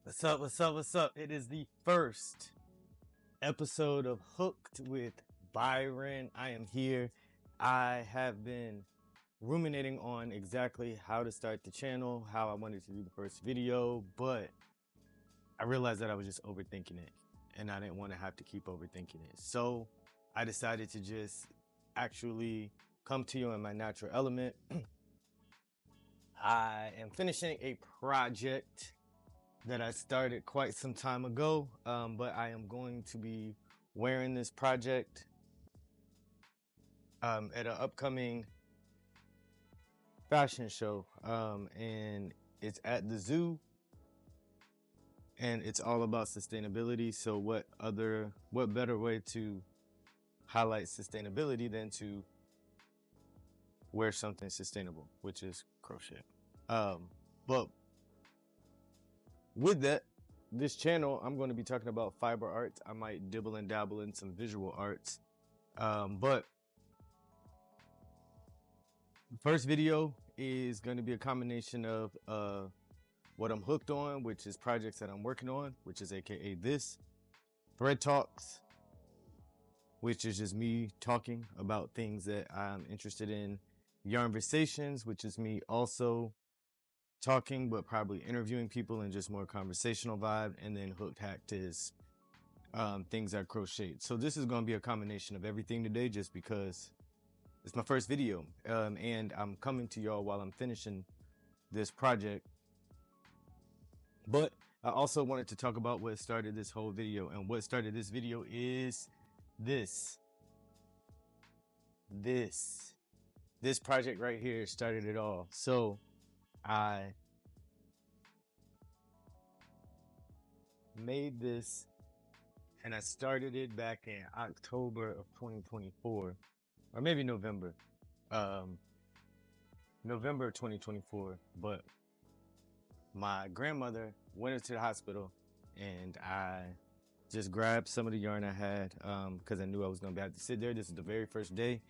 What's up? What's up? What's up? It is the first episode of Hooked with Byron. I am here. I have been ruminating on exactly how to start the channel, how I wanted to do the first video, but I realized that I was just overthinking it and I didn't want to have to keep overthinking it. So I decided to just actually come to you in my natural element. I am finishing a project that I started quite some time ago, but I am going to be wearing this project at an upcoming fashion show, and it's at the zoo, and it's all about sustainability. So what better way to highlight sustainability than to wear something sustainable, which is crochet. But with that, this channel, I'm going to be talking about fiber arts. I might dibble and dabble in some visual arts. But the first video is going to be a combination of what I'm hooked on, which is projects that I'm working on, which is AKA this, Thread Talks, which is just me talking about things that I'm interested in, Yarnversations, which is me also talking but probably interviewing people and just more conversational vibe, and then Hooked Hacked is things I crocheted. So this is going to be a combination of everything today, just because it's my first video, and I'm coming to y'all while I'm finishing this project. But I also wanted to talk about what started this whole video, and what started this video is this project right here started it all. So I made this and I started it back in October of 2024, or maybe November of 2024. But my grandmother went into the hospital and I just grabbed some of the yarn I had because I knew I was going to have to sit there. This is the very first day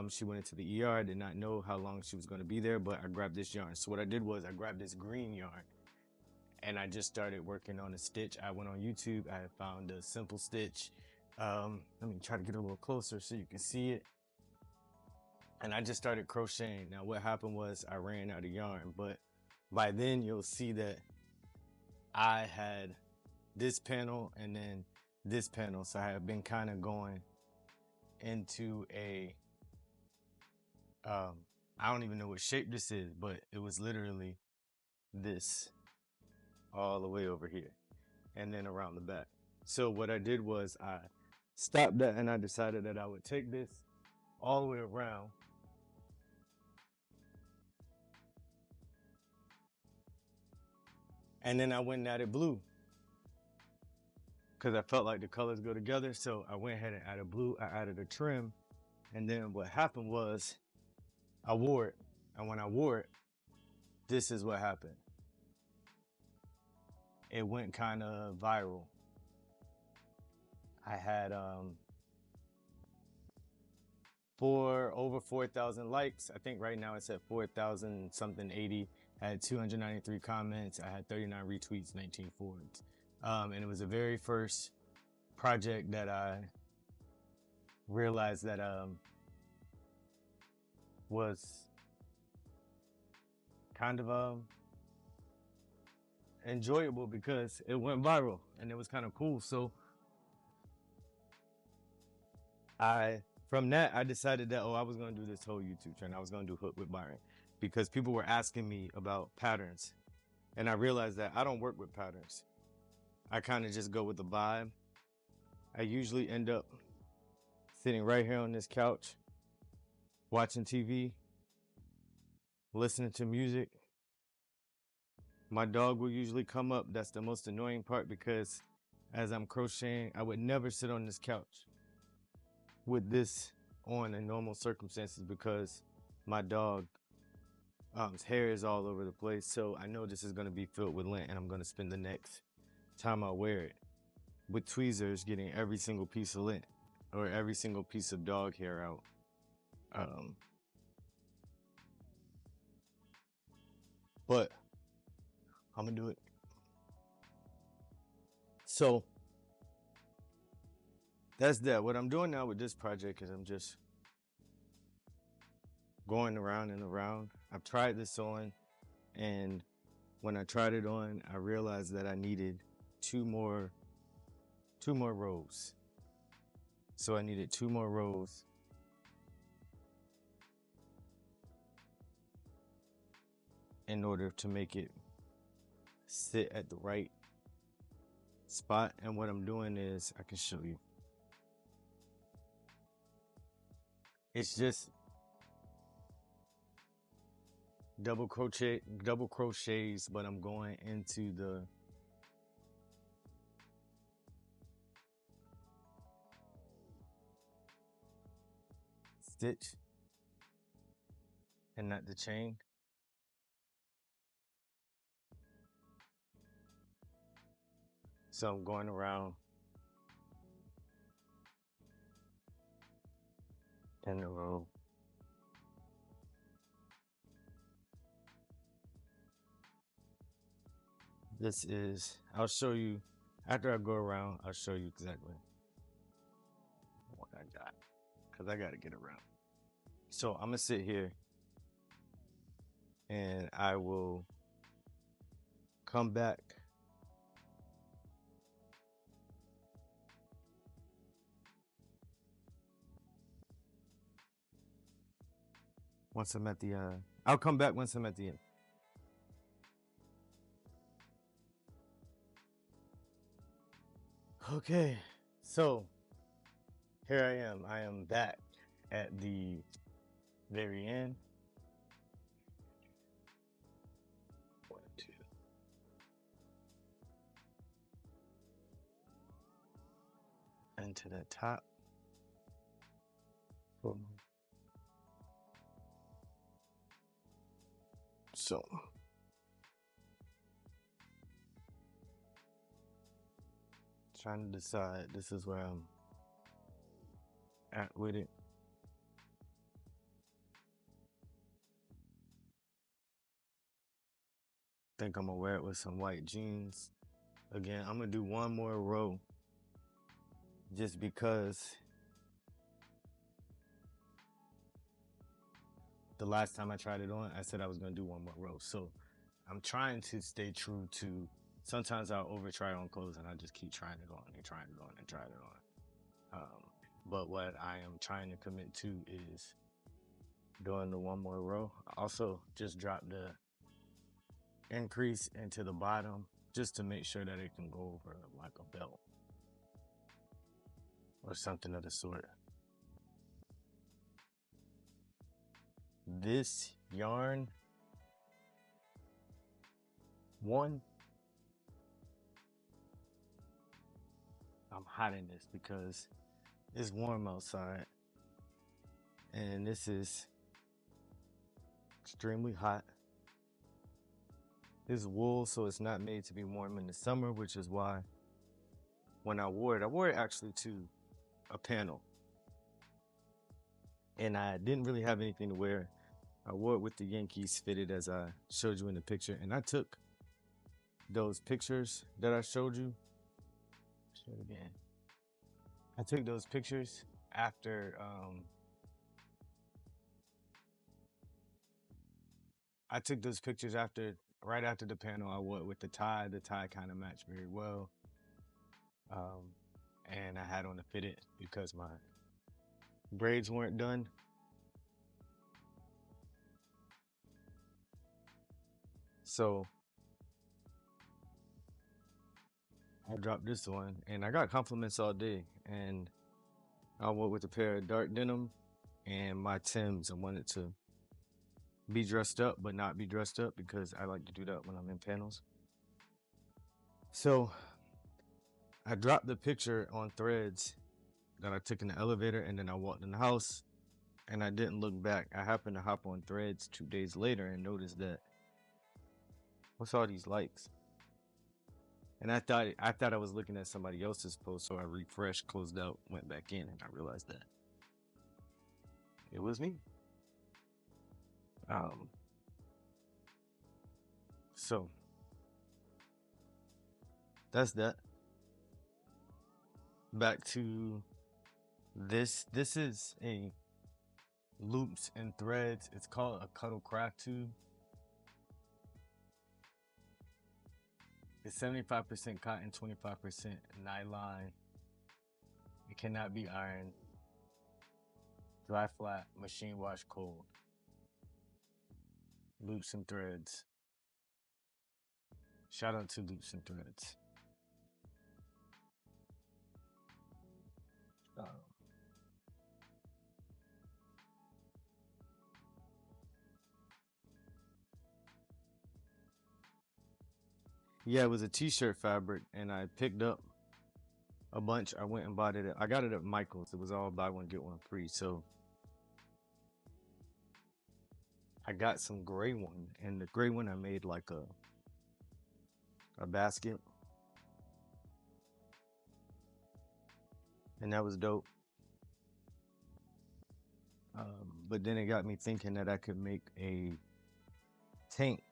she went into the ER. I did not know how long she was going to be there, but I grabbed this yarn. So what I did was I grabbed this green yarn and I just started working on a stitch. I went on YouTube. I found a simple stitch. Let me try to get a little closer so you can see it. And I just started crocheting. Now what happened was I ran out of yarn, but by then you'll see that I had this panel and then this panel. So I have been kind of going into a, I don't even know what shape this is, but it was literally this all the way over here and then around the back. So what I did was I stopped that and I decided that I would take this all the way around and then I went and added blue because I felt like the colors go together. So I went ahead and added blue. I added a trim, and then what happened was I wore it, and when I wore it, this is what happened. It went kind of viral. I had over 4,000 likes. I think right now it's at 4,000 something 80. I had 293 comments. I had 39 retweets, 19 forwards. And it was the very first project that I realized that was kind of enjoyable because it went viral and it was kind of cool. So from that I decided that I was going to do this whole YouTube channel. I was going to do Hook with Byron because people were asking me about patterns, and I realized that I don't work with patterns. I kind of just go with the vibe. I usually end up sitting right here on this couch watching TV, listening to music. My dog will usually come up. That's the most annoying part, because as I'm crocheting, I would never sit on this couch with this on in normal circumstances because my dog his hair is all over the place. So I know this is going to be filled with lint, and I'm going to spend the next time I wear it with tweezers getting every single piece of lint or every single piece of dog hair out. But I'm gonna do it. So that's that. What I'm doing now with this project is I'm just going around and around. I've tried this on, and when I tried it on, I realized that I needed two more rows. So I needed 2 more rows in order to make it sit at the right spot. And what I'm doing is, I can show you. It's just double crochets, but I'm going into the stitch and not the chain. So I'm going around in the row. This is, I'll show you, after I go around, I'll show you exactly what I got, because I got to get around. So I'm going to sit here and I will come back once I'm at the, I'll come back once I'm at the end. Okay, so here I am. I am back at the very end. 1, 2. And to the top. So trying to decide, this is where I'm at with it. Think I'm gonna wear it with some white jeans. Again, I'm gonna do 1 more row just because the last time I tried it on, I said I was gonna do 1 more row. So I'm trying to stay true to, sometimes I'll over try on clothes and I just keep trying it on and trying it on and trying it on. But what I am trying to commit to is doing the 1 more row. I also just drop the increase into the bottom just to make sure that it can go over like a belt or something of the sort. This yarn one, I'm hiding this because it's warm outside and this is extremely hot. This is wool, so it's not made to be warm in the summer, which is why when I wore it actually to a panel. And I didn't really have anything to wear. I wore it with the Yankees fitted as I showed you in the picture. And I took those pictures that I showed you. Show it again. I took those pictures after right after the panel. I wore it with the tie. The tie kind of matched very well. And I had on a fitted because my braids weren't done. So I dropped this one and I got compliments all day, and I went with a pair of dark denim and my Timbs. I wanted to be dressed up but not be dressed up because I like to do that when I'm in panels. So I dropped the picture on Threads that I took in the elevator, and then I walked in the house and I didn't look back. I happened to hop on Threads 2 days later and noticed that, what's all these likes? And I thought I was looking at somebody else's post, so I refreshed, closed out, went back in, and I realized that it was me. So that's that. back to this. This is a loops and threads. It's called a cuddle craft tube. It's 75% cotton, 25% nylon. It cannot be ironed. Dry flat, machine wash cold. Loops and threads. Shout out to Loops and Threads. Yeah, it was a t-shirt fabric, and I picked up a bunch. I went and bought it. I got it at Michael's. It was all buy one get one free. So I got some gray one, and the gray one I made like a basket, and that was dope. But then it got me thinking that I could make a tank,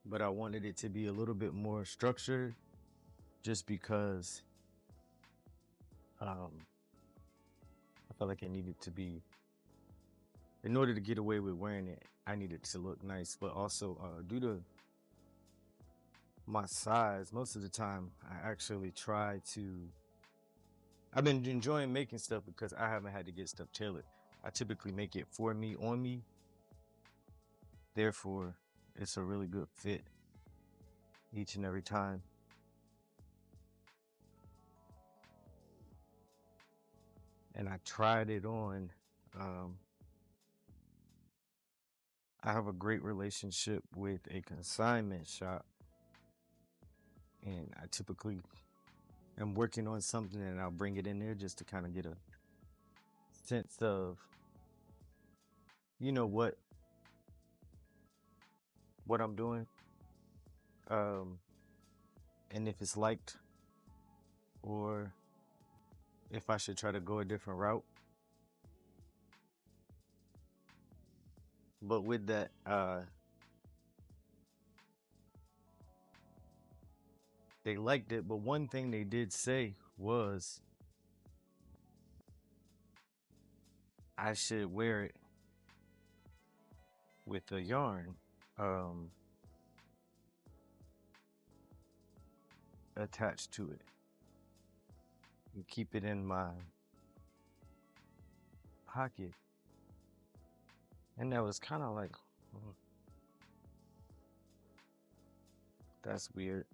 but I wanted it to be a little bit more structured, just because I felt like it needed to be, in order to get away with wearing it, I needed to look nice. But also due to my size, most of the time I actually try to, I've been enjoying making stuff because I haven't had to get stuff tailored. I typically make it for me, on me. Therefore, it's a really good fit each and every time. And I tried it on. I have a great relationship with a consignment shop, and I typically am working on something and I'll bring it in there just to kind of get a sense of, you know, what I'm doing, and if it's liked, or if I should try to go a different route. But with that, they liked it. But one thing they did say was I should wear it with a yarn attached to it, and keep it in my pocket. And that was kind of like, that's weird.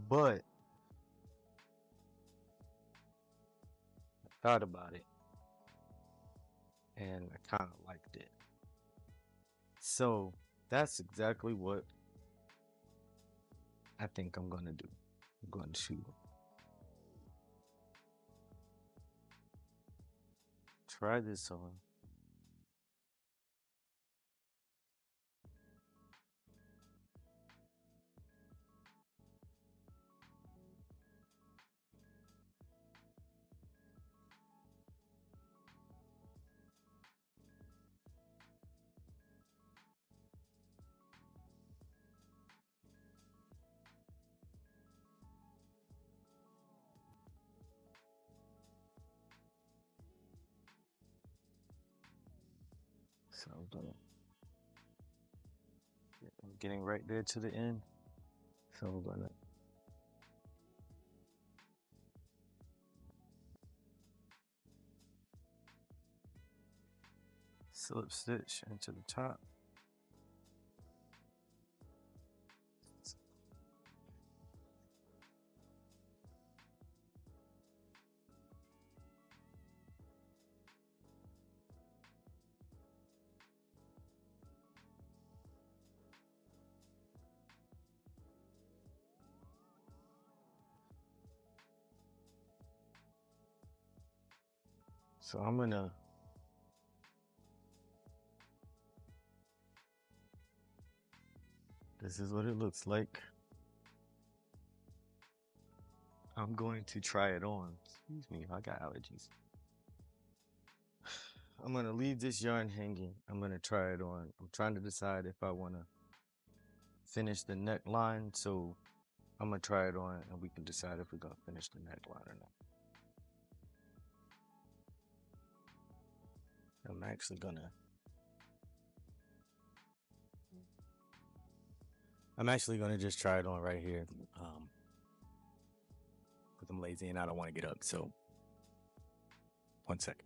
But I thought about it and I kind of liked it. So that's exactly what I think I'm going to do. I'm going to try this on. So I'm getting right there to the end. So I'm gonna slip stitch into the top. So I'm gonna this is what it looks like. I'm going to try it on. Excuse me, I got allergies. I'm gonna leave this yarn hanging. I'm gonna try it on. I'm trying to decide if I wanna finish the neckline, so I'm gonna try it on and we can decide if we're gonna finish the neckline or not. I'm actually gonna just try it on right here. Because I'm lazy and I don't want to get up. So 1 second.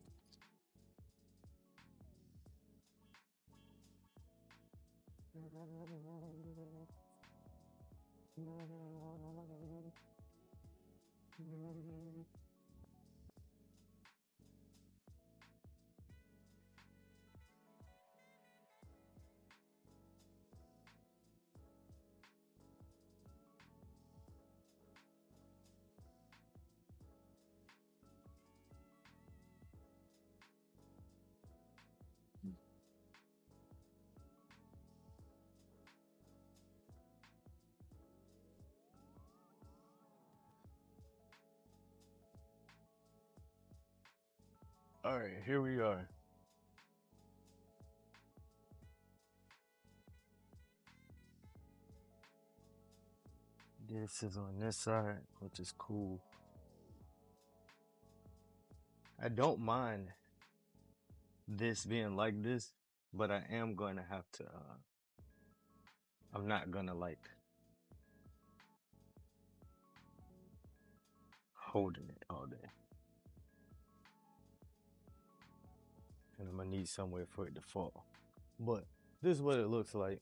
All right, here we are. This is on this side, which is cool. I don't mind this being like this, but I am going to have to, I'm not gonna like holding it all day. And I'm gonna need somewhere for it to fall. But this is what it looks like.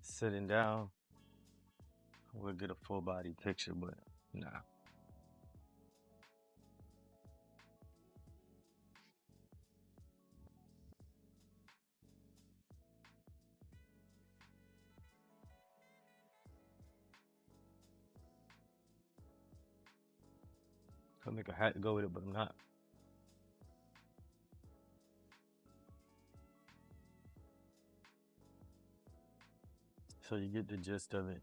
Sitting down, we'll get a full body picture, but nah. I'll make a hat to go with it, but I'm not. So you get the gist of it.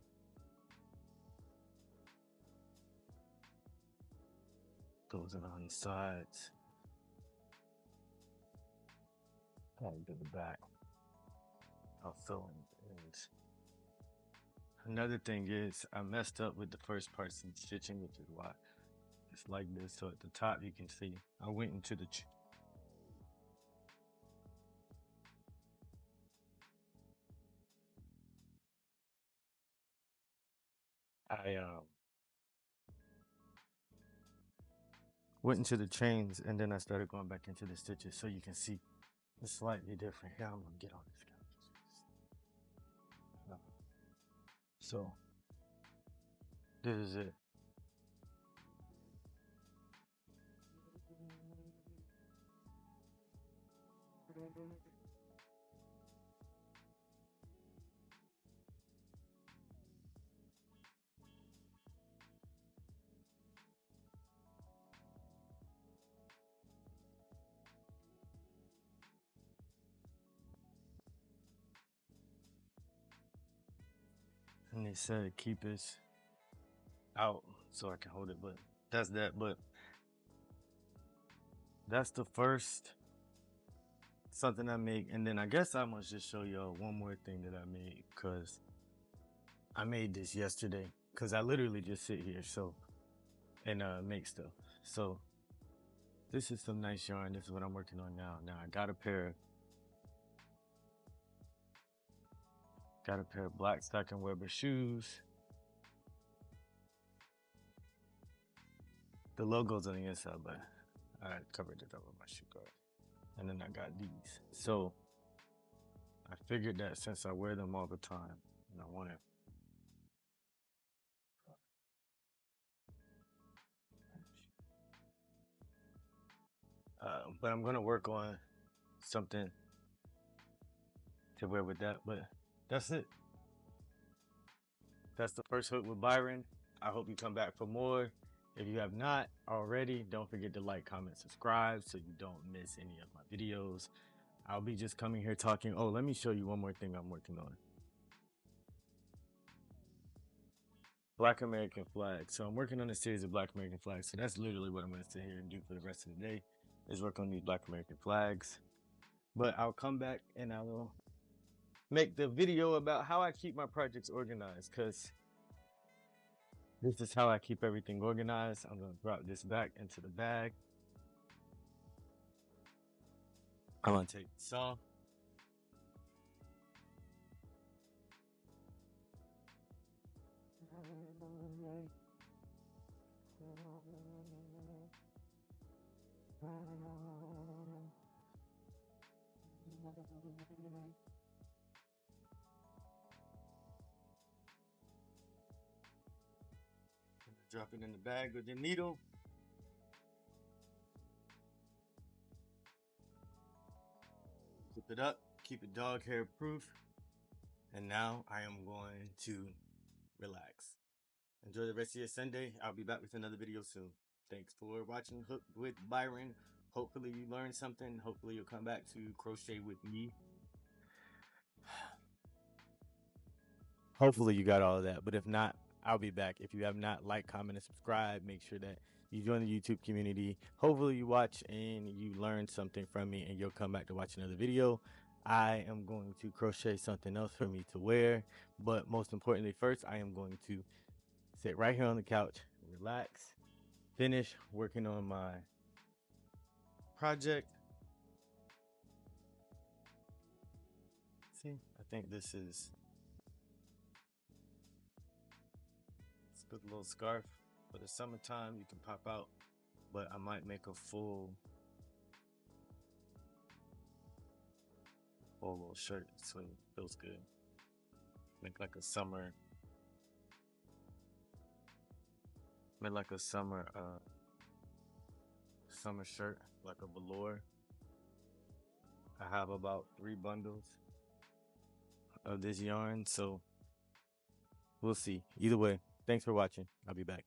Goes around the sides. Probably to the back. Also, and another thing is I messed up with the first parts in stitching, which is why it's like this. So at the top you can see I went into the went into the chains and then I started going back into the stitches, so you can see it's slightly different. Here, I'm gonna get on this guy. So this is it. And they said keep this out so I can hold it, but that's that. But that's the first something I make, and then I guess I must just show y'all one more thing that I made, because I made this yesterday, because I literally just sit here and make stuff. So this is some nice yarn. This is what I'm working on now. Now I got a pair of black stocking Weber shoes. The logo's on the inside, but I covered it up with my shoe guard. And then I got these. So I figured that since I wear them all the time, and I want to but I'm gonna work on something to wear with that. But that's it. That's the first hook with Byron. I hope you come back for more. If you have not already, don't forget to like, comment, subscribe so you don't miss any of my videos. I'll be just coming here talking. Oh, let me show you one more thing I'm working on. Black American flags. So I'm working on a series of Black American flags. So that's literally what I'm going to sit here and do for the rest of the day, is work on these Black American flags. But I'll come back and I will make the video about how I keep my projects organized, because this is how I keep everything organized. I'm going to drop this back into the bag. I'm going to take the saw. Drop it in the bag with the needle. Flip it up, keep it dog hair proof. And now I am going to relax. Enjoy the rest of your Sunday. I'll be back with another video soon. Thanks for watching Hook with Byron. Hopefully you learned something. Hopefully you'll come back to crochet with me. Hopefully you got all of that. But if not, I'll be back. If you have not liked, comment, and subscribe, make sure that you join the YouTube community. Hopefully you watch and you learn something from me and you'll come back to watch another video. I am going to crochet something else for me to wear. But most importantly, first, I am going to sit right here on the couch, relax, finish working on my project. See, I think this is, it's a good little scarf for the summertime. You can pop out, but I might make a full little shirt so it feels good. Make like a summer, summer shirt, like a velour. I have about 3 bundles of this yarn, so we'll see. Either way, thanks for watching. I'll be back.